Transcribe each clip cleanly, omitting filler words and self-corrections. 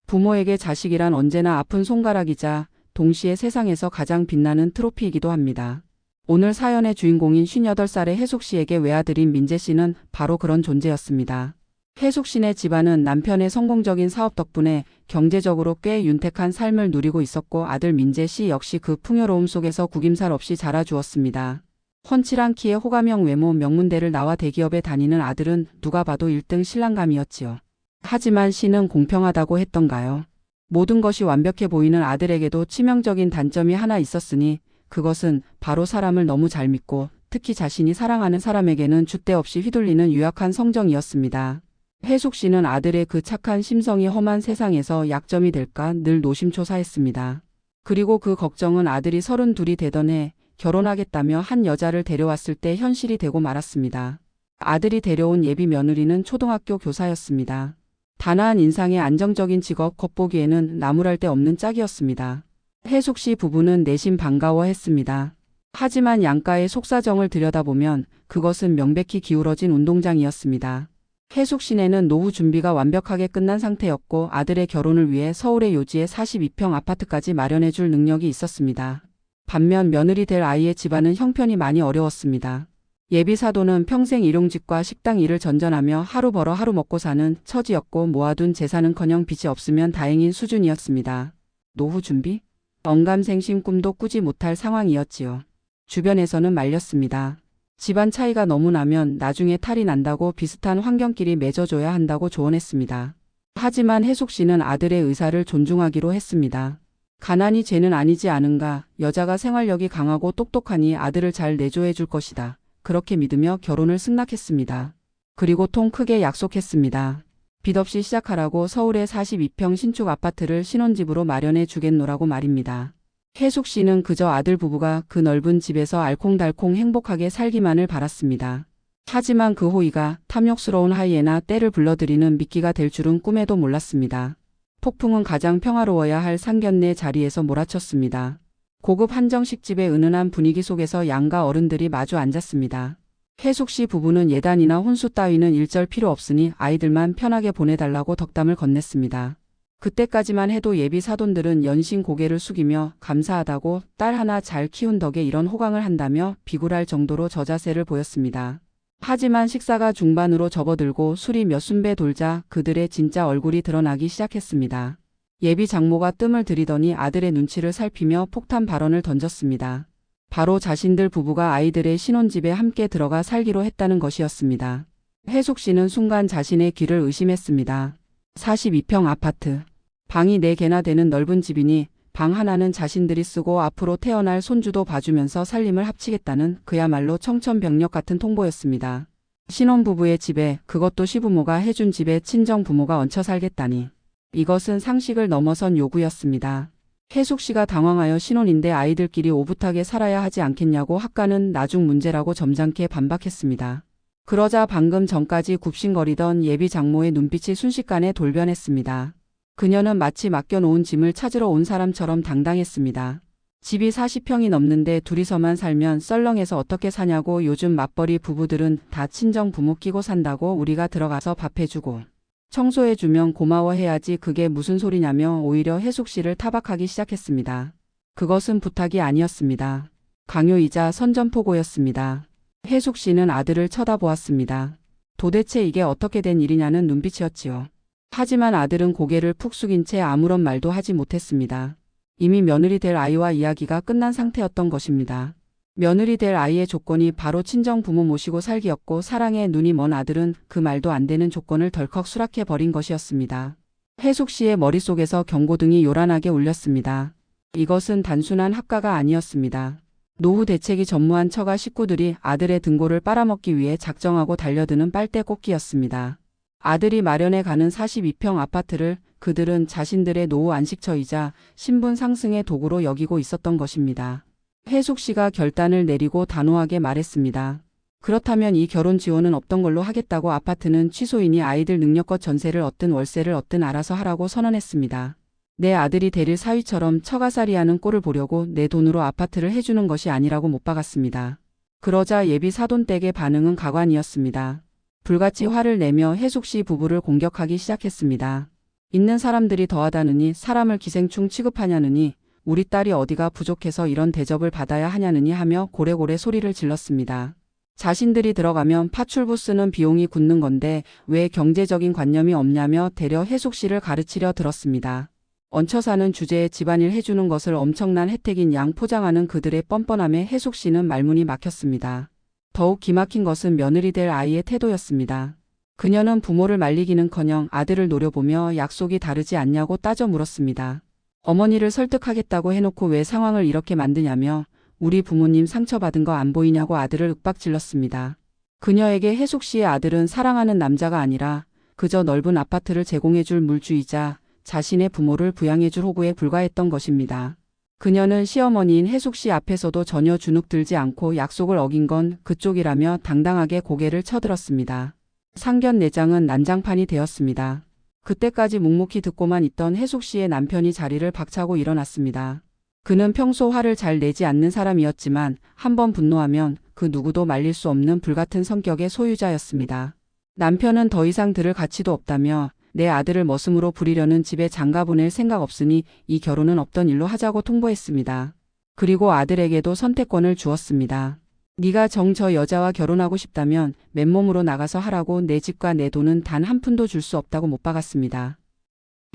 부모에게 자식이란 언제나 아픈 손가락이자 동시에 세상에서 가장 빛나는 트로피이기도 합니다. 오늘 사연의 주인공인 58살의 혜숙 씨에게 외아들인 민재 씨는 바로 그런 존재였습니다. 혜숙 씨네 집안은 남편의 성공적인 사업 덕분에 경제적으로 꽤 윤택한 삶을 누리고 있었고 아들 민재 씨 역시 그 풍요로움 속에서 구김살 없이 자라주었습니다. 훤칠한 키에 호감형 외모 명문대를 나와 대기업에 다니는 아들은 누가 봐도 1등 신랑감이었지요. 하지만 씨는 공평하다고 했던가요? 모든 것이 완벽해 보이는 아들에게도 치명적인 단점이 하나 있었으니 그것은 바로 사람을 너무 잘 믿고 특히 자신이 사랑하는 사람에게는 줏대 없이 휘둘리는 유약한 성정이었습니다. 혜숙 씨는 아들의 그 착한 심성이 험한 세상에서 약점이 될까 늘 노심초사했습니다. 그리고 그 걱정은 아들이 32이 되던 해 결혼하겠다며 한 여자를 데려왔을 때 현실이 되고 말았습니다. 아들이 데려온 예비 며느리는 초등학교 교사였습니다. 단아한 인상의 안정적인 직업 겉보기에는 나무랄 데 없는 짝이었습니다. 혜숙 씨 부부는 내심 반가워했습니다. 하지만 양가의 속사정을 들여다보면 그것은 명백히 기울어진 운동장이었습니다. 혜숙 씨네는 노후 준비가 완벽하게 끝난 상태였고 아들의 결혼을 위해 서울의 요지에 42평 아파트까지 마련해 줄 능력이 있었습니다. 반면 며느리 될 아이의 집안은 형편이 많이 어려웠습니다. 예비 사도는 평생 일용직과 식당 일을 전전하며 하루 벌어 하루 먹고 사는 처지였고 모아둔 재산은커녕 빚이 없으면 다행인 수준이었습니다. 노후 준비? 언감생심 꿈도 꾸지 못할 상황이었지요. 주변에서는 말렸습니다. 집안 차이가 너무 나면 나중에 탈이 난다고 비슷한 환경끼리 맺어줘야 한다고 조언했습니다. 하지만 혜숙 씨는 아들의 의사를 존중하기로 했습니다. 가난이 죄는 아니지 않은가. 여자가 생활력이 강하고 똑똑하니 아들을 잘 내조해 줄 것이다. 그렇게 믿으며 결혼을 승낙했습니다. 그리고 통 크게 약속했습니다. 빚 없이 시작하라고 서울의 42평 신축 아파트를 신혼집으로 마련해 주겠노라고 말입니다. 혜숙 씨는 그저 아들 부부가 그 넓은 집에서 알콩달콩 행복하게 살기만을 바랐습니다. 하지만 그 호의가 탐욕스러운 하이에나 떼를 불러들이는 미끼가 될 줄은 꿈에도 몰랐습니다. 폭풍은 가장 평화로워야 할 상견례 자리에서 몰아쳤습니다. 고급 한정식집의 은은한 분위기 속에서 양가 어른들이 마주 앉았습니다. 혜숙 씨 부부는 예단이나 혼수 따위는 일절 필요 없으니 아이들만 편하게 보내달라고 덕담을 건넸습니다. 그때까지만 해도 예비 사돈들은 연신 고개를 숙이며 감사하다고 딸 하나 잘 키운 덕에 이런 호강을 한다며 비굴할 정도로 저자세를 보였습니다. 하지만 식사가 중반으로 접어들고 술이 몇 순배 돌자 그들의 진짜 얼굴이 드러나기 시작했습니다. 예비 장모가 뜸을 들이더니 아들의 눈치를 살피며 폭탄 발언을 던졌습니다. 바로 자신들 부부가 아이들의 신혼집에 함께 들어가 살기로 했다는 것이었습니다. 혜숙 씨는 순간 자신의 귀를 의심했습니다. 42평 아파트. 방이 4개나 되는 넓은 집이니 방 하나는 자신들이 쓰고 앞으로 태어날 손주도 봐주면서 살림을 합치겠다는 그야말로 청천벽력 같은 통보였습니다. 신혼부부의 집에 그것도 시부모가 해준 집에 친정부모가 얹혀 살겠다니. 이것은 상식을 넘어선 요구였습니다. 혜숙 씨가 당황하여 신혼인데 아이들끼리 오붓하게 살아야 하지 않겠냐고 학가는 나중 문제라고 점잖게 반박했습니다. 그러자 방금 전까지 굽신거리던 예비 장모의 눈빛이 순식간에 돌변했습니다. 그녀는 마치 맡겨놓은 짐을 찾으러 온 사람처럼 당당했습니다. 집이 40평이 넘는데 둘이서만 살면 썰렁해서 어떻게 사냐고. 요즘 맞벌이 부부들은 다 친정 부모 끼고 산다고. 우리가 들어가서 밥 해주고 청소해주면 고마워해야지. 그게 무슨 소리냐며 오히려 혜숙 씨를 타박하기 시작했습니다. 그것은 부탁이 아니었습니다. 강요이자 선전포고였습니다. 혜숙 씨는 아들을 쳐다보았습니다. 도대체 이게 어떻게 된 일이냐는 눈빛이었지요. 하지만 아들은 고개를 푹 숙인 채 아무런 말도 하지 못했습니다. 이미 며느리 될 아이와 이야기가 끝난 상태였던 것입니다. 며느리 될 아이의 조건이 바로 친정 부모 모시고 살기였고 사랑에 눈이 먼 아들은 그 말도 안 되는 조건을 덜컥 수락해버린 것이었습니다. 혜숙 씨의 머릿속에서 경고등이 요란하게 울렸습니다. 이것은 단순한 학가가 아니었습니다. 노후 대책이 전무한 처가 식구들이 아들의 등골을 빨아먹기 위해 작정하고 달려드는 빨대 꽂기였습니다. 아들이 마련해 가는 42평 아파트를 그들은 자신들의 노후 안식처이자 신분 상승의 도구로 여기고 있었던 것입니다. 혜숙 씨가 결단을 내리고 단호하게 말했습니다. 그렇다면 이 결혼 지원은 없던 걸로 하겠다고. 아파트는 취소이니 아이들 능력껏 전세를 얻든 월세를 얻든 알아서 하라고 선언했습니다. 내 아들이 대릴 사위처럼 처가살이하는 꼴을 보려고 내 돈으로 아파트를 해주는 것이 아니라고 못 박았습니다. 그러자 예비 사돈댁의 반응은 가관이었습니다. 불같이 화를 내며 혜숙 씨 부부를 공격하기 시작했습니다. 있는 사람들이 더하다느니 사람을 기생충 취급하냐느니 우리 딸이 어디가 부족해서 이런 대접을 받아야 하냐느니 하며 고래고래 소리를 질렀습니다. 자신들이 들어가면 파출부 쓰는 비용이 굳는 건데 왜 경제적인 관념이 없냐며 대려 혜숙 씨를 가르치려 들었습니다. 얹혀 사는 주제에 집안일 해주는 것을 엄청난 혜택인 양 포장하는 그들의 뻔뻔함에 혜숙 씨는 말문이 막혔습니다. 더욱 기막힌 것은 며느리 될 아이의 태도였습니다. 그녀는 부모를 말리기는커녕 아들을 노려보며 약속이 다르지 않냐고 따져 물었습니다. 어머니를 설득하겠다고 해놓고 왜 상황을 이렇게 만드냐며 우리 부모님 상처받은 거 안 보이냐고 아들을 윽박질렀습니다. 그녀에게 혜숙 씨의 아들은 사랑하는 남자가 아니라 그저 넓은 아파트를 제공해줄 물주이자 자신의 부모를 부양해줄 호구에 불과했던 것입니다. 그녀는 시어머니인 혜숙 씨 앞에서도 전혀 주눅들지 않고 약속을 어긴 건 그쪽이라며 당당하게 고개를 쳐들었습니다. 상견례장은 난장판이 되었습니다. 그때까지 묵묵히 듣고만 있던 혜숙 씨의 남편이 자리를 박차고 일어났습니다. 그는 평소 화를 잘 내지 않는 사람이었지만 한번 분노하면 그 누구도 말릴 수 없는 불같은 성격의 소유자였습니다. 남편은 더 이상 들을 가치도 없다며 내 아들을 머슴으로 부리려는 집에 장가보낼 생각 없으니 이 결혼은 없던 일로 하자고 통보했습니다. 그리고 아들에게도 선택권을 주었습니다. 네가 저 여자와 결혼하고 싶다면 맨몸으로 나가서 하라고 내 집과 내 돈은 단 한 푼도 줄 수 없다고 못 박았습니다.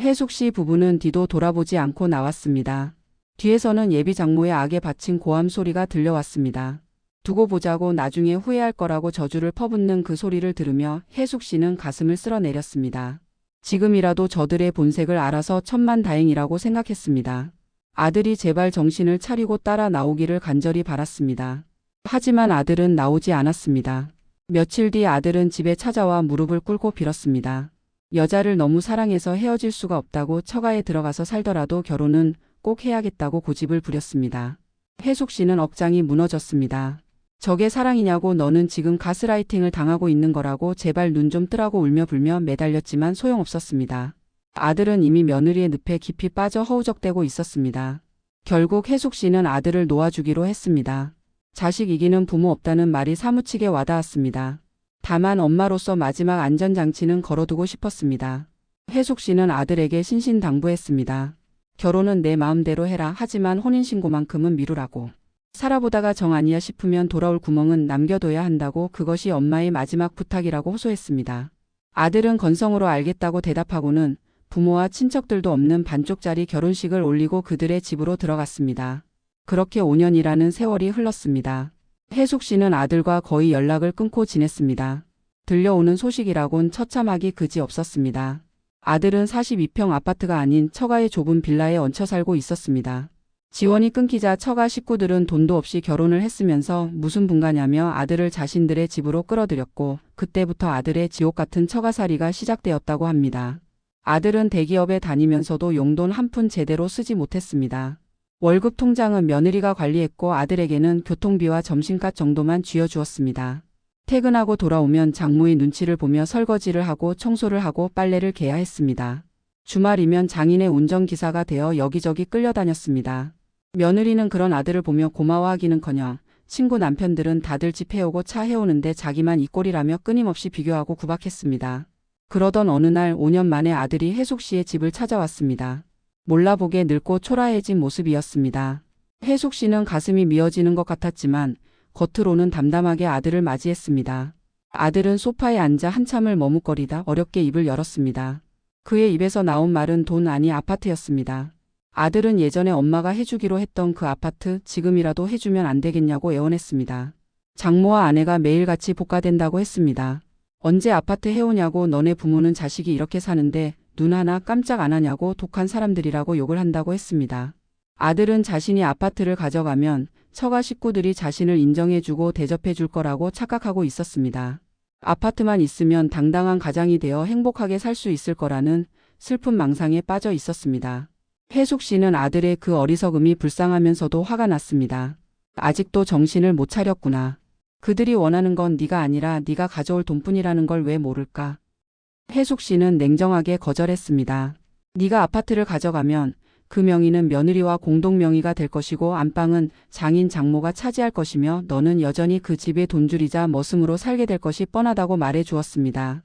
혜숙 씨 부부는 뒤도 돌아보지 않고 나왔습니다. 뒤에서는 예비 장모의 악에 바친 고함 소리가 들려왔습니다. 두고 보자고 나중에 후회할 거라고 저주를 퍼붓는 그 소리를 들으며 혜숙 씨는 가슴을 쓸어내렸습니다. 지금이라도 저들의 본색을 알아서 천만다행이라고 생각했습니다. 아들이 제발 정신을 차리고 따라 나오기를 간절히 바랐습니다. 하지만 아들은 나오지 않았습니다. 며칠 뒤 아들은 집에 찾아와 무릎을 꿇고 빌었습니다. 여자를 너무 사랑해서 헤어질 수가 없다고 처가에 들어가서 살더라도 결혼은 꼭 해야겠다고 고집을 부렸습니다. 혜숙 씨는 억장이 무너졌습니다. 저게 사랑이냐고 너는 지금 가스라이팅을 당하고 있는 거라고 제발 눈 좀 뜨라고 울며 불며 매달렸지만 소용없었습니다. 아들은 이미 며느리의 늪에 깊이 빠져 허우적대고 있었습니다. 결국 혜숙 씨는 아들을 놓아주기로 했습니다. 자식 이기는 부모 없다는 말이 사무치게 와닿았습니다. 다만 엄마로서 마지막 안전장치는 걸어두고 싶었습니다. 혜숙 씨는 아들에게 신신당부했습니다. 결혼은 내 마음대로 해라. 하지만 혼인신고만큼은 미루라고. 살아보다가 정 아니야 싶으면 돌아올 구멍은 남겨둬야 한다고 그것이 엄마의 마지막 부탁이라고 호소했습니다. 아들은 건성으로 알겠다고 대답하고는 부모와 친척들도 없는 반쪽짜리 결혼식을 올리고 그들의 집으로 들어갔습니다. 그렇게 5년이라는 세월이 흘렀습니다. 혜숙 씨는 아들과 거의 연락을 끊고 지냈습니다. 들려오는 소식이라곤 처참하기 그지 없었습니다. 아들은 42평 아파트가 아닌 처가의 좁은 빌라에 얹혀 살고 있었습니다. 지원이 끊기자 처가 식구들은 돈도 없이 결혼을 했으면서 무슨 분가냐며 아들을 자신들의 집으로 끌어들였고 그때부터 아들의 지옥 같은 처가살이가 시작되었다고 합니다. 아들은 대기업에 다니면서도 용돈 한 푼 제대로 쓰지 못했습니다. 월급 통장은 며느리가 관리했고 아들에게는 교통비와 점심값 정도만 쥐어주었습니다. 퇴근하고 돌아오면 장모의 눈치를 보며 설거지를 하고 청소를 하고 빨래를 개야 했습니다. 주말이면 장인의 운전기사가 되어 여기저기 끌려다녔습니다. 며느리는 그런 아들을 보며 고마워하기는커녕 친구 남편들은 다들 집 해오고 차 해오는데 자기만 이 꼴이라며 끊임없이 비교하고 구박했습니다. 그러던 어느 날 5년 만에 아들이 혜숙 씨의 집을 찾아왔습니다. 몰라보게 늙고 초라해진 모습이었습니다. 혜숙 씨는 가슴이 미어지는 것 같았지만 겉으로는 담담하게 아들을 맞이했습니다. 아들은 소파에 앉아 한참을 머뭇거리다 어렵게 입을 열었습니다. 그의 입에서 나온 말은 돈 아니 아파트였습니다. 아들은 예전에 엄마가 해주기로 했던 그 아파트 지금이라도 해주면 안 되겠냐고 애원했습니다. 장모와 아내가 매일같이 복가된다고 했습니다. 언제 아파트 해오냐고 너네 부모는 자식이 이렇게 사는데 눈 하나 깜짝 안 하냐고 독한 사람들이라고 욕을 한다고 했습니다. 아들은 자신이 아파트를 가져가면 처가 식구들이 자신을 인정해주고 대접해줄 거라고 착각하고 있었습니다. 아파트만 있으면 당당한 가장이 되어 행복하게 살 수 있을 거라는 슬픈 망상에 빠져 있었습니다. 혜숙 씨는 아들의 그 어리석음이 불쌍하면서도 화가 났습니다. 아직도 정신을 못 차렸구나. 그들이 원하는 건 네가 아니라 네가 가져올 돈뿐이라는 걸 왜 모를까. 혜숙 씨는 냉정하게 거절했습니다. 네가 아파트를 가져가면 그 명의는 며느리와 공동 명의가 될 것이고 안방은 장인 장모가 차지할 것이며 너는 여전히 그 집의 돈줄이자 머슴으로 살게 될 것이 뻔하다고 말해 주었습니다.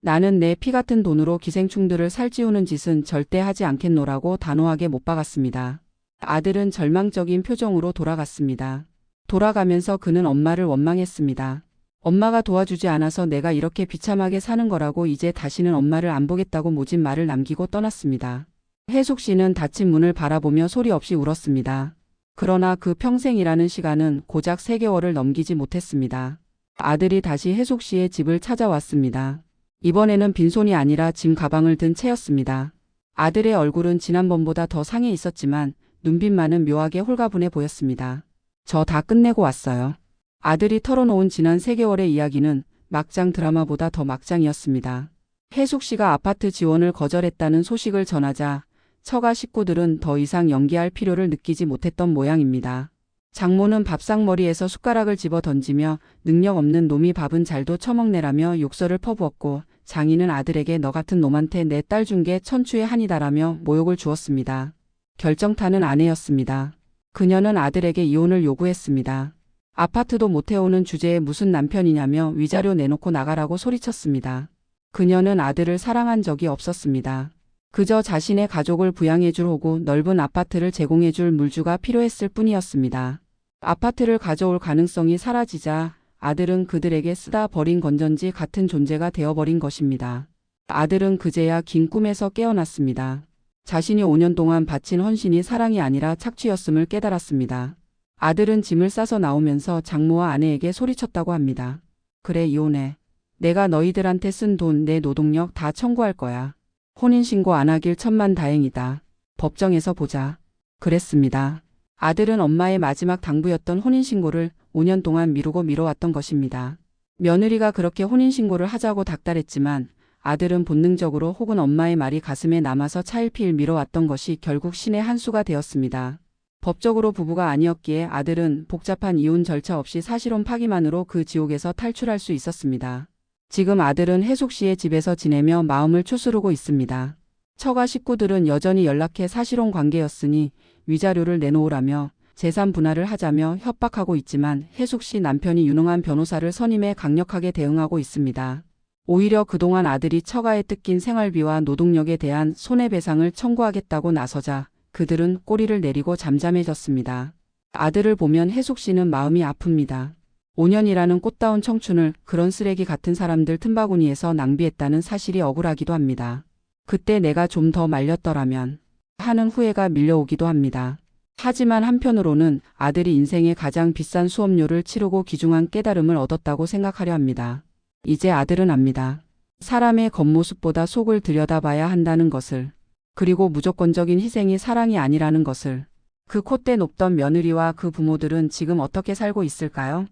나는 내 피 같은 돈으로 기생충들을 살찌우는 짓은 절대 하지 않겠노라고 단호하게 못 박았습니다. 아들은 절망적인 표정으로 돌아갔습니다. 돌아가면서 그는 엄마를 원망했습니다. 엄마가 도와주지 않아서 내가 이렇게 비참하게 사는 거라고 이제 다시는 엄마를 안 보겠다고 모진 말을 남기고 떠났습니다. 혜숙 씨는 닫힌 문을 바라보며 소리 없이 울었습니다. 그러나 그 평생이라는 시간은 고작 3개월을 넘기지 못했습니다. 아들이 다시 혜숙 씨의 집을 찾아왔습니다. 이번에는 빈손이 아니라 짐 가방을 든 채였습니다. 아들의 얼굴은 지난번보다 더 상해 있었지만 눈빛만은 묘하게 홀가분해 보였습니다. 저 다 끝내고 왔어요. 아들이 털어놓은 지난 3개월의 이야기는 막장 드라마보다 더 막장이었습니다. 혜숙 씨가 아파트 지원을 거절했다는 소식을 전하자 처가 식구들은 더 이상 연기할 필요를 느끼지 못했던 모양입니다. 장모는 밥상머리에서 숟가락을 집어 던지며 능력 없는 놈이 밥은 잘도 처먹네라며 욕설을 퍼부었고, 장인은 아들에게 너 같은 놈한테 내 딸 준 게 천추의 한이다라며 모욕을 주었습니다. 결정타는 아내였습니다. 그녀는 아들에게 이혼을 요구했습니다. 아파트도 못 해오는 주제에 무슨 남편이냐며 위자료 내놓고 나가라고 소리쳤습니다. 그녀는 아들을 사랑한 적이 없었습니다. 그저 자신의 가족을 부양해줄 호구 넓은 아파트를 제공해줄 물주가 필요했을 뿐이었습니다. 아파트를 가져올 가능성이 사라지자 아들은 그들에게 쓰다 버린 건전지 같은 존재가 되어버린 것입니다. 아들은 그제야 긴 꿈에서 깨어났습니다. 자신이 5년 동안 바친 헌신이 사랑이 아니라 착취였음을 깨달았습니다. 아들은 짐을 싸서 나오면서 장모와 아내에게 소리쳤다고 합니다. 그래, 이혼해. 내가 너희들한테 쓴 돈, 내 노동력 다 청구할 거야. 혼인신고 안 하길 천만다행이다. 법정에서 보자. 그랬습니다. 아들은 엄마의 마지막 당부였던 혼인신고를 5년 동안 미루고 미뤄왔던 것입니다. 며느리가 그렇게 혼인신고를 하자고 닥달했지만 아들은 본능적으로 혹은 엄마의 말이 가슴에 남아서 차일피일 미뤄왔던 것이 결국 신의 한 수가 되었습니다. 법적으로 부부가 아니었기에 아들은 복잡한 이혼 절차 없이 사실혼 파기만으로 그 지옥에서 탈출할 수 있었습니다. 지금 아들은 혜숙 씨의 집에서 지내며 마음을 추스르고 있습니다. 처가 식구들은 여전히 연락해 사실혼 관계였으니 위자료를 내놓으라며 재산 분할을 하자며 협박하고 있지만 혜숙 씨 남편이 유능한 변호사를 선임해 강력하게 대응하고 있습니다. 오히려 그동안 아들이 처가에 뜯긴 생활비와 노동력에 대한 손해배상을 청구하겠다고 나서자 그들은 꼬리를 내리고 잠잠해졌습니다. 아들을 보면 혜숙 씨는 마음이 아픕니다. 5년이라는 꽃다운 청춘을 그런 쓰레기 같은 사람들 틈바구니에서 낭비했다는 사실이 억울하기도 합니다. 그때 내가 좀 더 말렸더라면 하는 후회가 밀려오기도 합니다. 하지만 한편으로는 아들이 인생의 가장 비싼 수업료를 치르고 귀중한 깨달음을 얻었다고 생각하려 합니다. 이제 아들은 압니다. 사람의 겉모습보다 속을 들여다봐야 한다는 것을, 그리고 무조건적인 희생이 사랑이 아니라는 것을. 그 콧대 높던 며느리와 그 부모들은 지금 어떻게 살고 있을까요?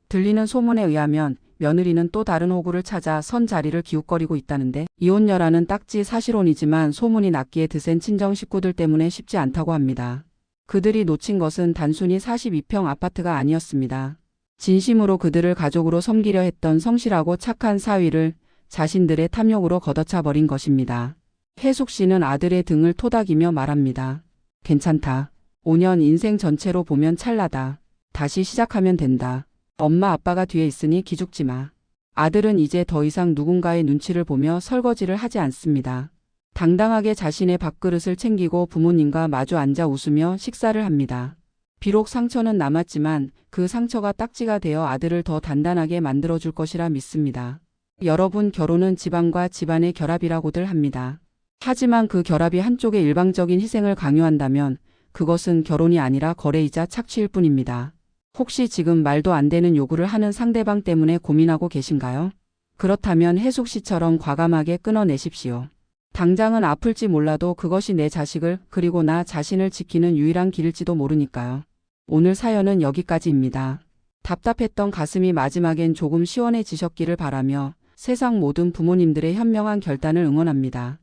들리는 소문에 의하면 며느리는 또 다른 호구를 찾아 선 자리를 기웃거리고 있다는데, 이혼녀라는 딱지 사실혼이지만 소문이 났기에 드센 친정 식구들 때문에 쉽지 않다고 합니다. 그들이 놓친 것은 단순히 42평 아파트가 아니었습니다. 진심으로 그들을 가족으로 섬기려 했던 성실하고 착한 사위를 자신들의 탐욕으로 걷어차 버린 것입니다. 혜숙 씨는 아들의 등을 토닥이며 말합니다. 괜찮다. 5년 인생 전체로 보면 찰나다. 다시 시작하면 된다. 엄마 아빠가 뒤에 있으니 기죽지 마. 아들은 이제 더 이상 누군가의 눈치를 보며 설거지를 하지 않습니다. 당당하게 자신의 밥그릇을 챙기고 부모님과 마주 앉아 웃으며 식사를 합니다. 비록 상처는 남았지만 그 상처가 딱지가 되어 아들을 더 단단하게 만들어줄 것이라 믿습니다. 여러분, 결혼은 집안과 집안의 결합이라고들 합니다. 하지만 그 결합이 한쪽의 일방적인 희생을 강요한다면 그것은 결혼이 아니라 거래이자 착취일 뿐입니다. 혹시 지금 말도 안 되는 요구를 하는 상대방 때문에 고민하고 계신가요? 그렇다면 혜숙 씨처럼 과감하게 끊어내십시오. 당장은 아플지 몰라도 그것이 내 자식을 그리고 나 자신을 지키는 유일한 길일지도 모르니까요. 오늘 사연은 여기까지입니다. 답답했던 가슴이 마지막엔 조금 시원해지셨기를 바라며 세상 모든 부모님들의 현명한 결단을 응원합니다.